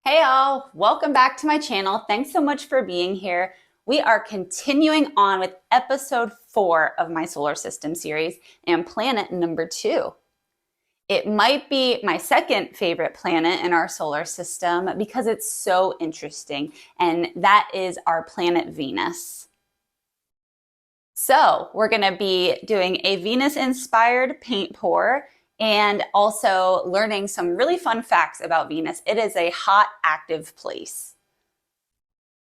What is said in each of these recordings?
Hey all, welcome back to my channel. Thanks so much for being here. We are continuing on with episode 4 of my solar system series and planet number 2. It might be my second favorite planet in our solar system because it's so interesting, and that is our planet Venus. So we're going to be doing a Venus-inspired paint pour and also learning some really fun facts about Venus. It is a hot, active place.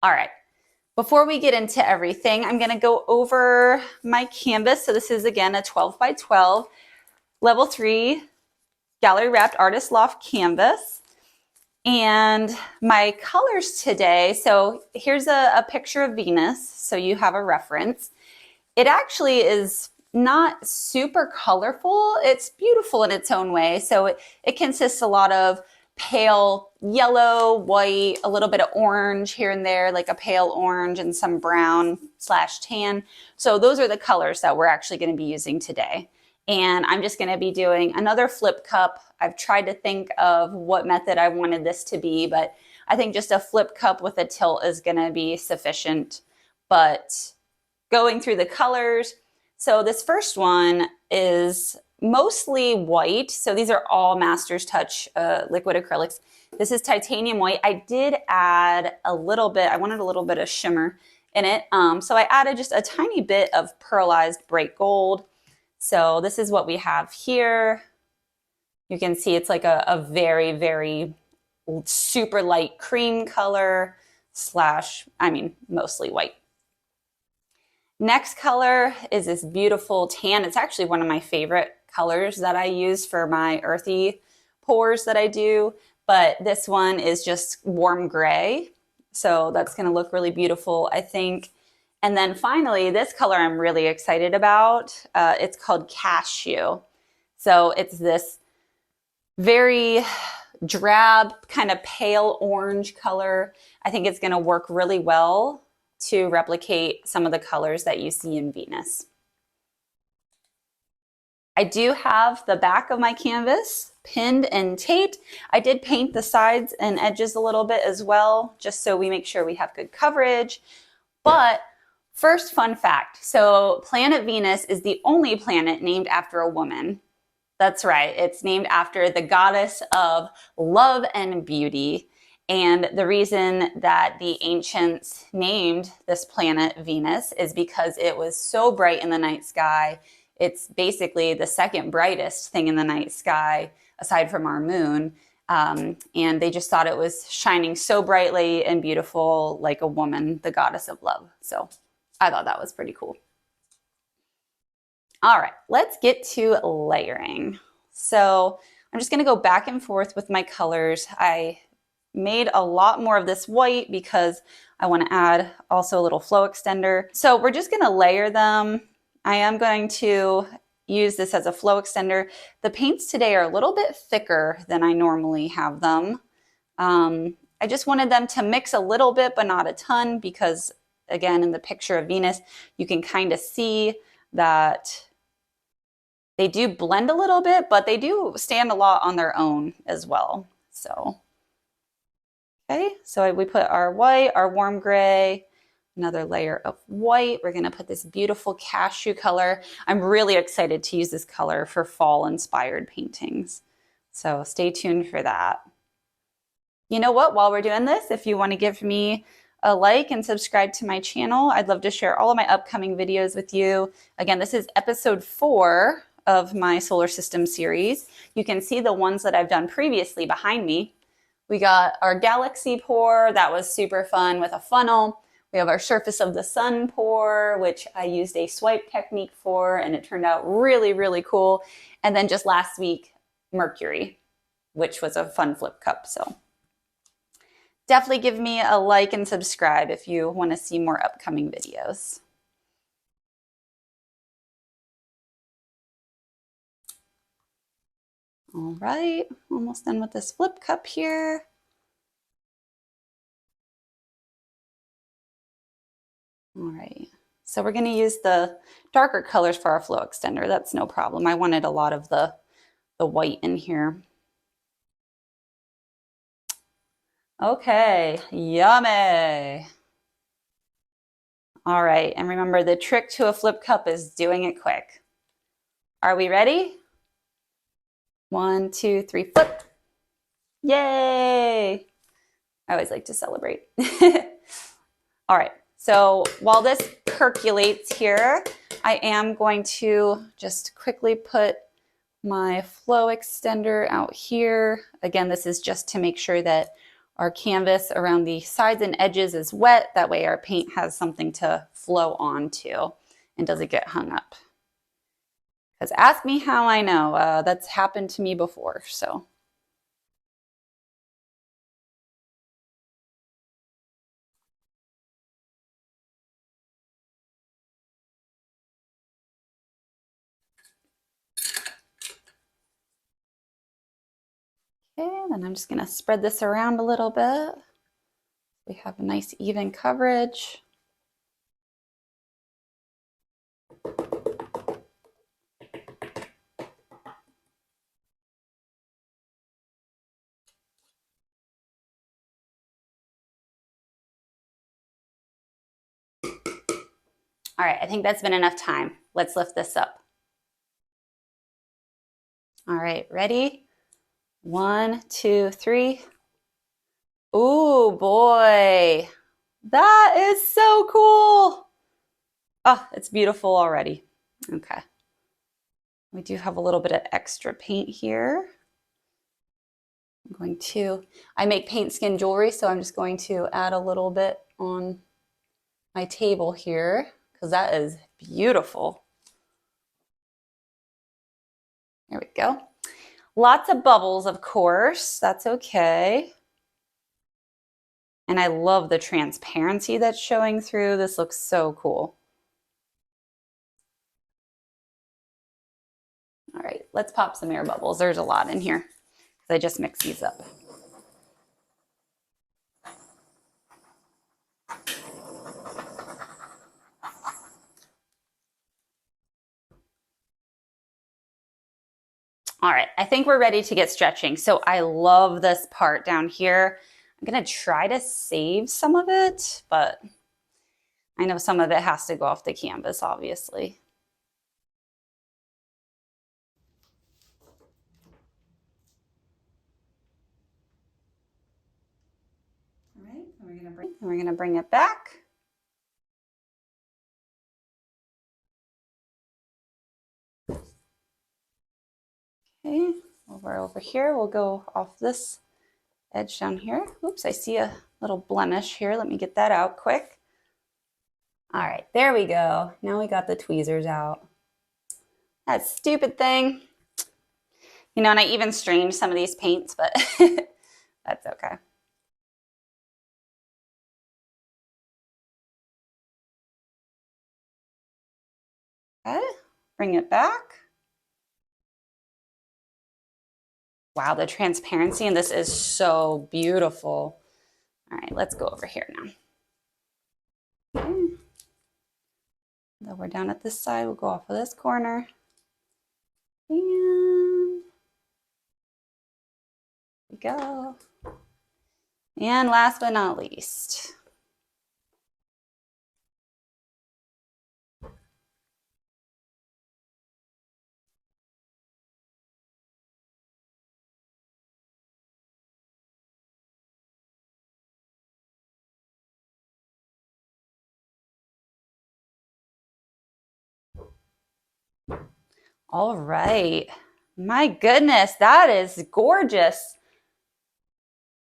All right, before we get into everything, I'm going to go over my canvas. So this is, again, a 12 by 12 level 3 gallery wrapped artist loft canvas. And my colors today, so here's a picture of Venus, so you have a reference. It actually is not super colorful. It's beautiful in its own way. So it consists a lot of pale yellow, white, a little bit of orange here and there, like a pale orange and some brown / tan. So those are the colors that we're actually going to be using today. And I'm just going to be doing another flip cup. I've tried to think of what method I wanted this to be, but I think just a flip cup with a tilt is going to be sufficient. But going through the colors, so this first one is mostly white. So these are all Master's Touch liquid acrylics. This is titanium white. I did add a little bit, I wanted a little bit of shimmer in it. So I added just a tiny bit of pearlized bright gold. So this is what we have here. You can see it's like a very, very super light cream color / mostly white. Next color is this beautiful tan. It's actually one of my favorite colors that I use for my earthy pours that I do, but this one is just warm gray. So that's going to look really beautiful, I think. And then finally, this color I'm really excited about. It's called Cashew. So it's this very drab, kind of pale orange color. I think it's going to work really well to replicate some of the colors that you see in Venus. I do have the back of my canvas pinned and taped. I did paint the sides and edges a little bit as well, just so we make sure we have good coverage. But first, fun fact. So planet Venus is the only planet named after a woman. That's right. It's named after the goddess of love and beauty. And the reason that the ancients named this planet Venus is because it was so bright in the night sky. It's basically the second brightest thing in the night sky, aside from our moon. And they just thought it was shining so brightly and beautiful, like a woman, the goddess of love. So I thought that was pretty cool. All right, let's get to layering. So I'm just going to go back and forth with my colors. I made a lot more of this white because I want to add also a little flow extender. So we're just going to layer them. I am going to use this as a flow extender. The paints today are a little bit thicker than I normally have them. I just wanted them to mix a little bit, but not a ton, because again, in the picture of Venus, you can kind of see that they do blend a little bit, but they do stand a lot on their own as well. So, okay, so we put our white, our warm gray, another layer of white. We're going to put this beautiful cashew color. I'm really excited to use this color for fall-inspired paintings. So stay tuned for that. You know what? While we're doing this, if you want to give me a like and subscribe to my channel, I'd love to share all of my upcoming videos with you. Again, this is episode 4 of my solar system series. You can see the ones that I've done previously behind me. We got our galaxy pour. That was super fun with a funnel. We have our surface of the sun pour, which I used a swipe technique for, and it turned out really, really cool. And then just last week, Mercury, which was a fun flip cup. So definitely give me a like and subscribe if you want to see more upcoming videos. All right, almost done with this flip cup here. All right, so we're going to use the darker colors for our flow extender. That's no problem. I wanted a lot of the white in here. Okay, yummy. All right, and remember the trick to a flip cup is doing it quick. Are we ready? 1, 2, 3, flip. Yay! I always like to celebrate. All right, so while this percolates here, I am going to just quickly put my flow extender out here. Again, this is just to make sure that our canvas around the sides and edges is wet. That way our paint has something to flow onto and doesn't get hung up. Because ask me how I know. That's happened to me before, so. Okay, then I'm just gonna spread this around a little bit. We have a nice even coverage. All right, I think that's been enough time. Let's lift this up. All right, ready? 1, 2, 3. Ooh, boy. That is so cool. Oh, it's beautiful already. Okay. We do have a little bit of extra paint here. I make paint skin jewelry, so I'm just going to add a little bit on my table here because that is beautiful. There we go. Lots of bubbles, of course. That's okay. And I love the transparency that's showing through. This looks so cool. All right, let's pop some air bubbles. There's a lot in here because I just mixed these up. All right, I think we're ready to get stretching. So I love this part down here. I'm gonna try to save some of it, but I know some of it has to go off the canvas, obviously. All right, and we're gonna bring it back. Okay, over here, we'll go off this edge down here. Oops, I see a little blemish here. Let me get that out quick. All right, there we go. Now we got the tweezers out. That stupid thing. You know, and I even strained some of these paints, but that's okay. Okay, bring it back. Wow, the transparency in this is so beautiful. All right, let's go over here now. Okay. Then we're down at this side. We'll go off of this corner. And there we go. And last but not least. All right. My goodness, that is gorgeous.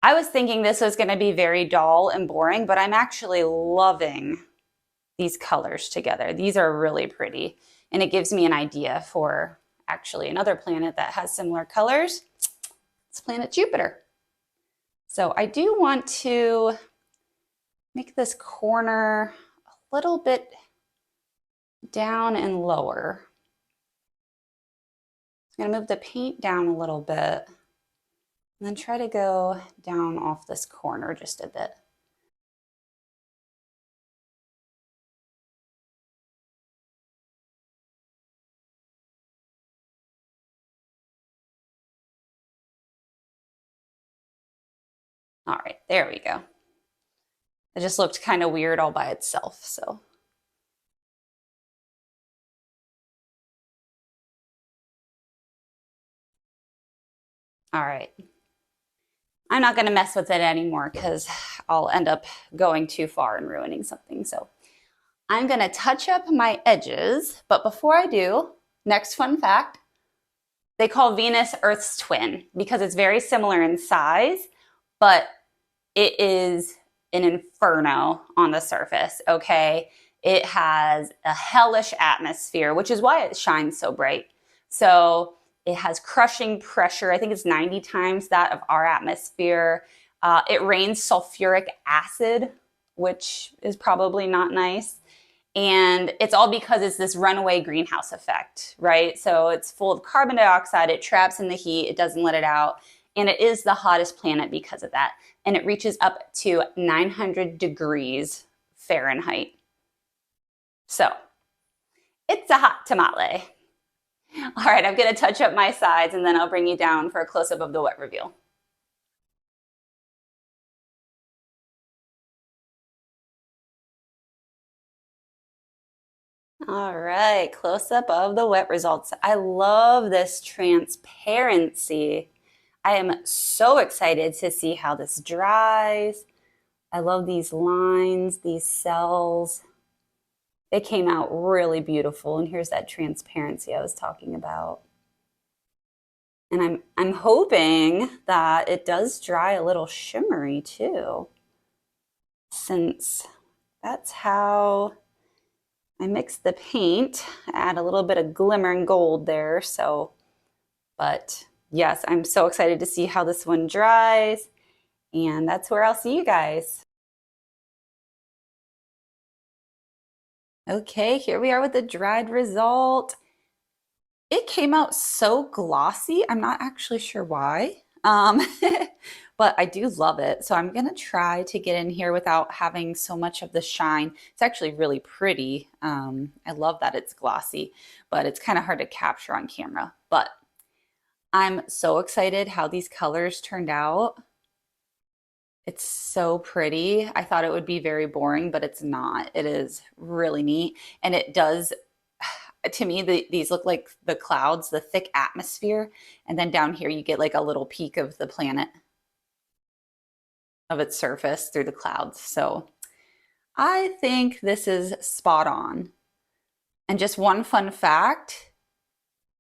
I was thinking this was going to be very dull and boring, but I'm actually loving these colors together. These are really pretty, and it gives me an idea for actually another planet that has similar colors. It's planet Jupiter. So I do want to make this corner a little bit down and lower. I'm going to move the paint down a little bit and then try to go down off this corner just a bit. All right, there we go. It just looked kind of weird all by itself, so. All right. I'm not gonna mess with it anymore because I'll end up going too far and ruining something. So I'm gonna touch up my edges, but before I do, next fun fact, they call Venus Earth's twin because it's very similar in size, but it is an inferno on the surface, okay? It has a hellish atmosphere, which is why it shines so bright. So it has crushing pressure. I think it's 90 times that of our atmosphere. It rains sulfuric acid, which is probably not nice. And it's all because it's this runaway greenhouse effect, right? So it's full of carbon dioxide, it traps in the heat, it doesn't let it out. And it is the hottest planet because of that. And it reaches up to 900 degrees Fahrenheit. So it's a hot tamale. All right, I'm gonna touch up my sides and then I'll bring you down for a close-up of the wet reveal. All right, close-up of the wet results. I love this transparency. I am so excited to see how this dries. I love these lines, these cells. They came out really beautiful. And here's that transparency I was talking about. And I'm hoping that it does dry a little shimmery too, since that's how I mix the paint. Add a little bit of glimmering gold there. So, but yes, I'm so excited to see how this one dries. And that's where I'll see you guys. Okay, here we are with the dried result. It came out so glossy. I'm not actually sure why, but I do love it. So I'm gonna try to get in here without having so much of the shine. It's actually really pretty. I love that it's glossy, but it's kind of hard to capture on camera. But I'm so excited how these colors turned out. It's so pretty. I thought it would be very boring, but it's not. It is really neat. And it does, to me, these look like the clouds, the thick atmosphere. And then down here, you get like a little peek of the planet, of its surface through the clouds. So I think this is spot on. And just one fun fact,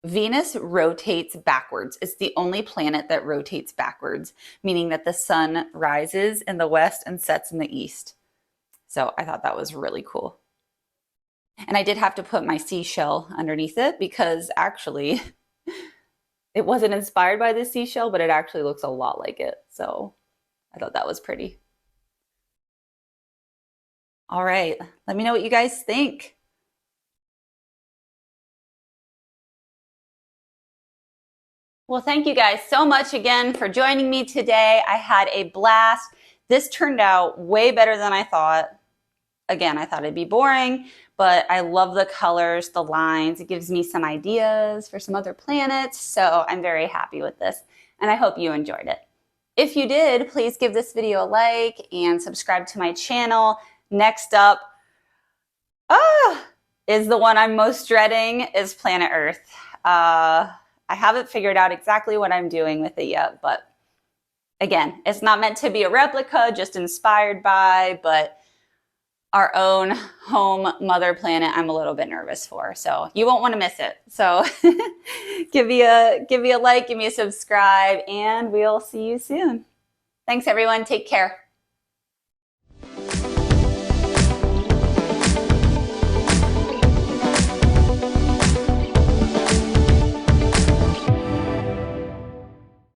Venus rotates backwards. It's the only planet that rotates backwards, meaning that the sun rises in the west and sets in the east. So I thought that was really cool. And I did have to put my seashell underneath it because actually it wasn't inspired by the seashell, but it actually looks a lot like it. So I thought that was pretty. All right, let me know what you guys think. Well, thank you guys so much again for joining me today. I had a blast. This turned out way better than I thought. Again, I thought it'd be boring, but I love the colors, the lines. It gives me some ideas for some other planets. So I'm very happy with this, and I hope you enjoyed it. If you did, please give this video a like and subscribe to my channel. Next up, is the one I'm most dreading, is Planet Earth. I haven't figured out exactly what I'm doing with it yet, but again, it's not meant to be a replica, just inspired by, but our own home mother planet I'm a little bit nervous for. So you won't want to miss it. So give me a like, give me a subscribe, and we'll see you soon. Thanks everyone. Take care.